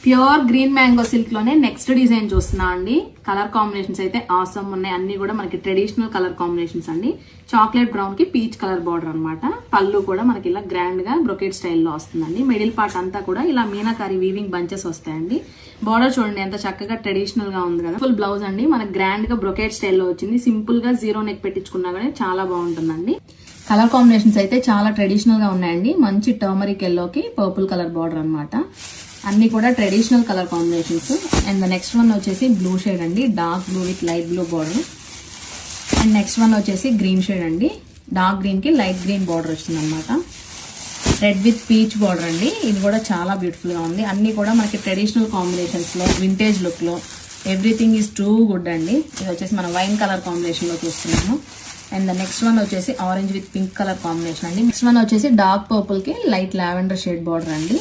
Pure green mango silk లోనే next design చూస్తున్నా అండి. కలర్ కాంబినేషన్స్ అయితే ఆసమ్ ఉన్నాయి. అన్ని కూడా మనకి ట్రెడిషనల్ కలర్ కాంబినేషన్స్ అండి. చాక్లెట్ బ్రౌన్ కి పీచ్ కలర్ బార్డర్ అన్నమాట. పళ్ళు కూడా మనకి ఇలా గ్రాండ్ గా బ్రొకెట్ స్టైల్లో వస్తుందండి. మిడిల్ పార్ట్ అంతా కూడా ఇలా మీనాకారి వీవింగ్ బంచెస్ వస్తాయండి. బార్డర్ చూడండి ఎంత చక్కగా ట్రెడిషనల్ గా ఉంది కదా. ఫుల్ బ్లౌజ్ అండి మనకి గ్రాండ్ గా బ్రొకెట్ స్టైల్లో వచ్చింది. సింపుల్ గా జీరో నెక్ పెట్టించుకున్నా కానీ చాలా బాగుంటుందండి. కలర్ కాంబినేషన్స్ అయితే చాలా ట్రెడిషనల్ గా ఉన్నాయండి. మంచి టర్మరిక్ ఎల్లోకి పర్పుల్ కలర్ బార్డర్ అన్నమాట. అన్ని కూడా traditional colour combinations. And next one వచ్చేసి బ్లూ షేడ్ అండి. Dark blue with light blue border. And next one వచ్చేసి గ్రీన్ షేడ్ అండి. డార్క్ గ్రీన్ కి లైట్ గ్రీన్ బార్డర్ వచ్చింది అనమాట. రెడ్ విత్ పీచ్ బార్డర్ అండి. ఇది కూడా చాలా బ్యూటిఫుల్ గా ఉంది. అన్ని కూడా మనకి ట్రెడిషనల్ కాంబినేషన్స్ లో వింటేజ్ లుక్ లో ఎవ్రీథింగ్ ఈజ్ టూ గుడ్ అండి. ఇది వచ్చేసి మనం వైన్ కలర్ కాంబినేషన్ లో చూస్తున్నాము. అండ్ నెక్స్ట్ వన్ వచ్చేసి orange with pink colour combination అండి. నెక్స్ట్ వన్ వచ్చేసి డార్క్ పర్పుల్ కి లైట్ లావెండర్ షేడ్ బార్డర్ అండి.